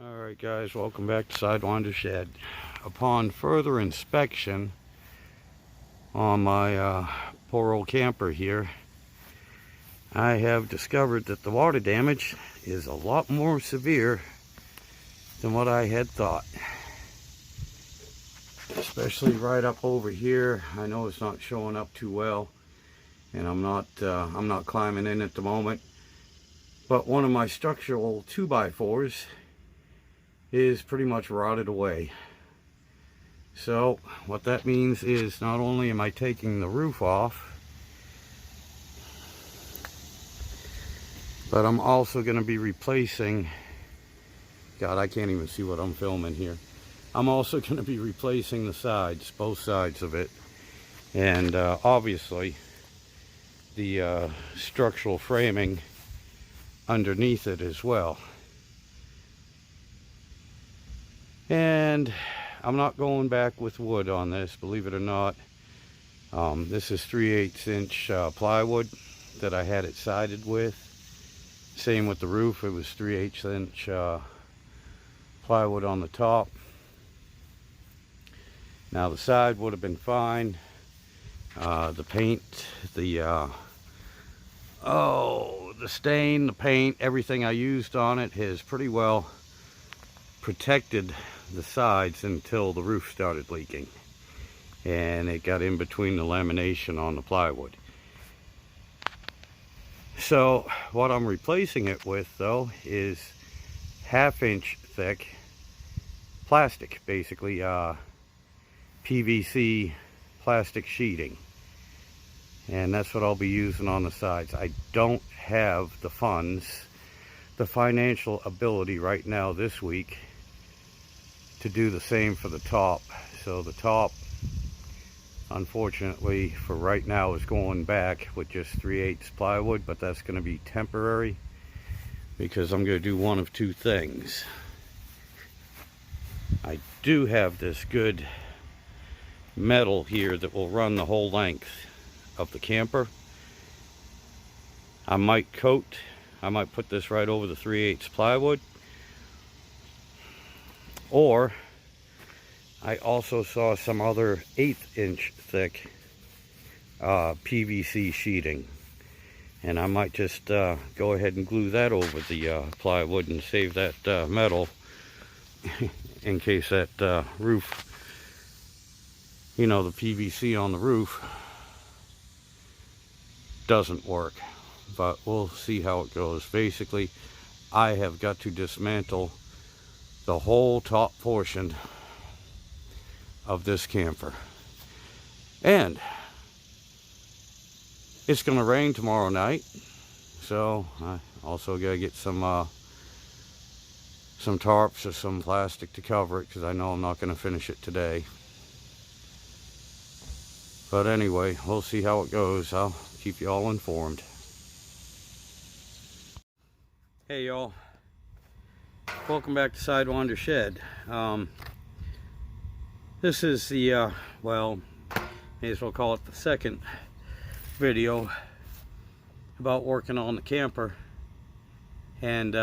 Alright guys, welcome back to Sidewynders Shed. Upon further inspection on my poor old camper here, I have discovered that the water damage is a lot more severe than what I had thought. Especially right up over here. I know it's not showing up too well, and I'm not climbing in at the moment. But one of my structural 2x4s is pretty much rotted away. So what that means is not only am I taking the roof off, but I'm also going to be replacing, God, I can't even see what I'm filming here. I'm also going to be replacing the sides, both sides of it, and obviously the structural framing underneath it as well. And I'm not going back with wood on this, believe it or not. This is 3/8 inch plywood that I had it sided with. Same with the roof, it was 3/8 inch plywood on the top. Now the side would have been fine. The paint, the stain, the paint, everything I used on it has pretty well protected the sides until the roof started leaking, and it got in between the lamination on the plywood. So what I'm replacing it with though is 1/2 inch thick plastic, basically PVC plastic sheeting, and that's what I'll be using on the sides. I don't have the funds, the financial ability right now this week to do the same for the top. So the top, unfortunately for right now, is going back with just 3/8 plywood, but that's going to be temporary because I'm going to do one of two things. I do have this good metal here that will run the whole length of the camper. I might put this right over the 3/8 plywood, or I also saw some other 1/8 inch thick PVC sheeting, and I might just go ahead and glue that over the plywood and save that metal in case that roof, you know, the PVC on the roof doesn't work. But we'll see how it goes. Basically, I have got to dismantle the whole top portion of this camper, and it's gonna rain tomorrow night, so I also gotta get some tarps or some plastic to cover it, because I know I'm not gonna finish it today. But anyway, we'll see how it goes. I'll keep you all informed. Hey y'all, welcome back to Sidewynders Shed. This is the, well, may as well call it the second video about working on the camper and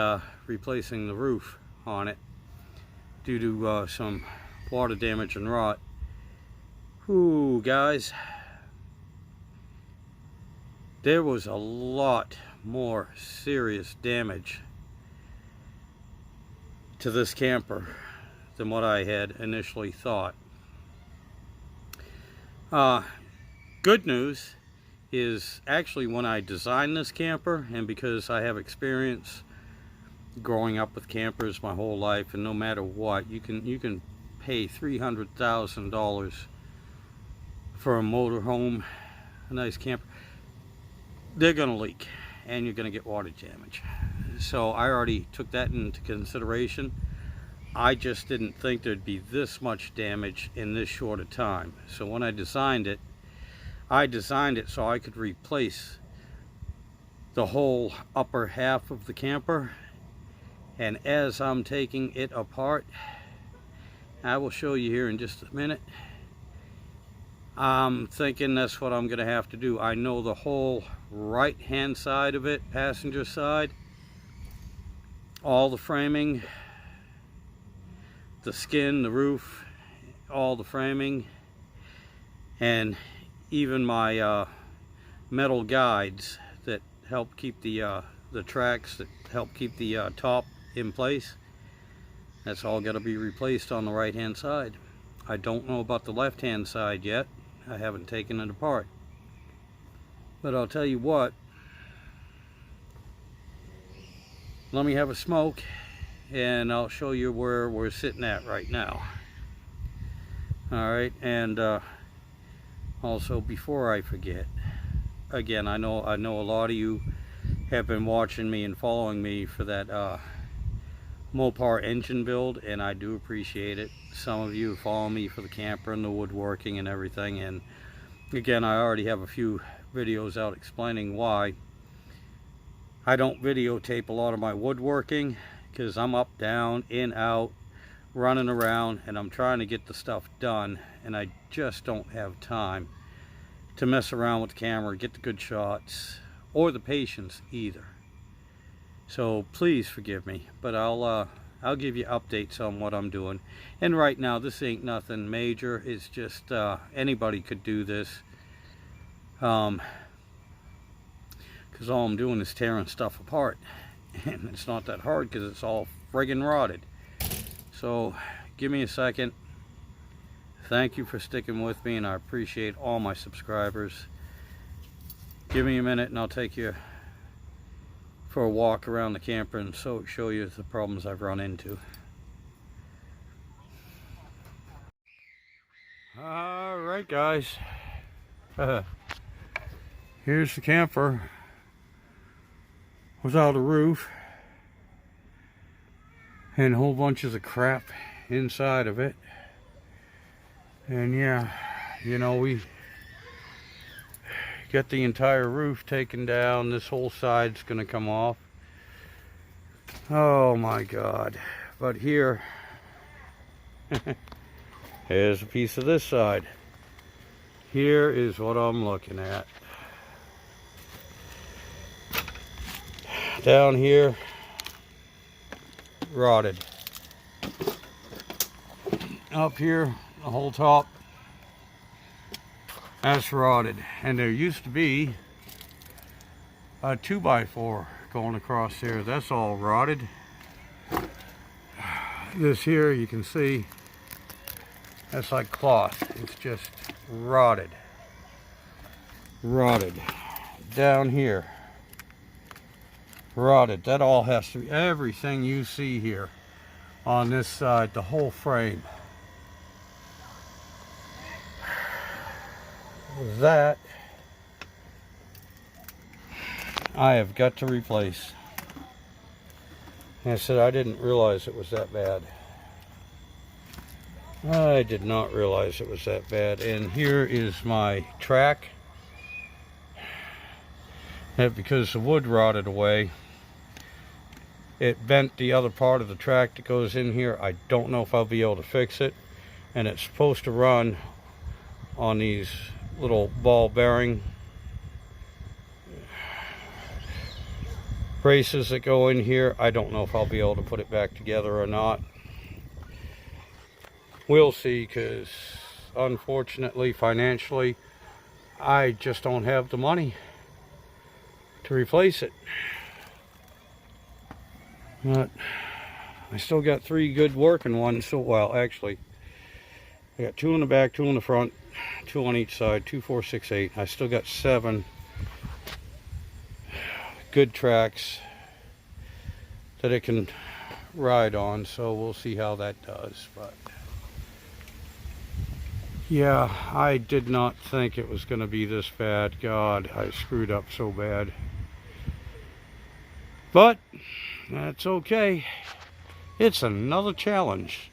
replacing the roof on it due to some water damage and rot. Ooh, guys, there was a lot more serious damage to this camper than what I had initially thought. Good news is, actually, when I designed this camper, and because I have experience growing up with campers my whole life, and no matter what, you can pay $300,000 for a motorhome, a nice camper, they're gonna leak and you're gonna get water damage. So I already took that into consideration. I just didn't think there'd be this much damage in this short a time. So when I designed it so I could replace the whole upper half of the camper. And as I'm taking it apart, I will show you here in just a minute, I'm thinking that's what I'm gonna have to do. I know the whole right hand side of it, passenger side, all the framing the skin, the roof, all the framing, and even my metal guides that help keep the tracks that help keep the top in place. That's all got to be replaced on the right hand side. I don't know about the left hand side yet. I haven't taken it apart. But I'll tell you what, let me have a smoke and I'll show you where we're sitting at right now. Alright, and also before I forget, again, I know a lot of you have been watching me and following me for that Mopar engine build, and I do appreciate it. Some of you follow me for the camper and the woodworking and everything, and again, I already have a few videos out explaining why I don't videotape a lot of my woodworking, because I'm up, down, in, out, running around, and I'm trying to get the stuff done, and I just don't have time to mess around with the camera, get the good shots, or the patience either. So please forgive me, but I'll give you updates on what I'm doing. And right now, this ain't nothing major. It's just anybody could do this, because all I'm doing is tearing stuff apart, and it's not that hard because it's all friggin' rotted. So give me a second. Thank you for sticking with me, and I appreciate all my subscribers. Give me a minute and I'll take you for a walk around the camper and show you the problems I've run into. Alright guys, here's the camper without a roof and whole bunches of crap inside of it. And yeah, you know, we got the entire roof taken down. This whole side's gonna come off. Oh my God. But here, here's a piece of this side. Here is what I'm looking at. Down here, rotted. Up here, the whole top, that's rotted. And there used to be a 2x4 going across there. That's all rotted. This here, you can see, that's like cloth. It's just rotted. Rotted. Down here, rotted. That all has to be, everything you see here on this side, the whole frame. That I have got to replace. And I said I didn't realize it was that bad. I did not realize it was that bad. And here is my track. And because the wood rotted away, it bent the other part of the track that goes in here. I don't know if I'll be able to fix it. And it's supposed to run on these little ball bearing braces that go in here. I don't know if I'll be able to put it back together or not. We'll see, because unfortunately, financially, I just don't have the money to replace it. But I still got 3 good working ones. So, well, actually, I got 2 in the back, 2 in the front, 2 on each side, 2, 4, 6, 8. I still got 7 good tracks that it can ride on, so we'll see how that does. But yeah, I did not think it was going to be this bad. God, I screwed up so bad. But that's okay. It's another challenge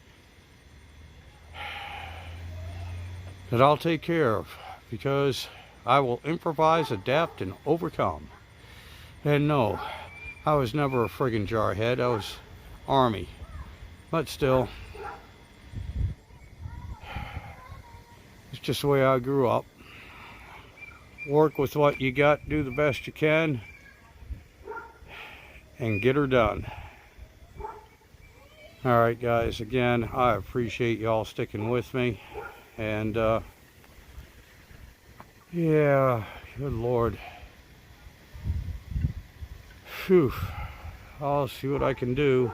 that I'll take care of, because I will improvise, adapt, and overcome. And no, I was never a friggin' jarhead. I was Army. But still, it's just the way I grew up. Work with what you got, do the best you can, and get her done. Alright guys, again, I appreciate y'all sticking with me. And yeah, good Lord. Phew. I'll see what I can do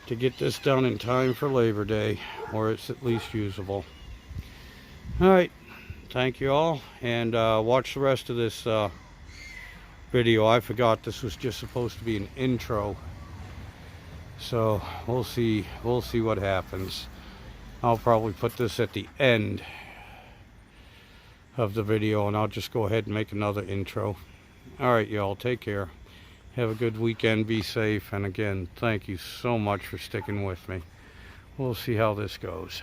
to get this done in time for Labor Day, or it's at least usable. Alright, thank you all, and watch the rest of this video. I forgot this was just supposed to be an intro, so we'll see what happens. I'll probably put this at the end of the video, and I'll just go ahead and make another intro. Alright y'all, take care. Have a good weekend, be safe, and again, thank you so much for sticking with me. We'll see how this goes.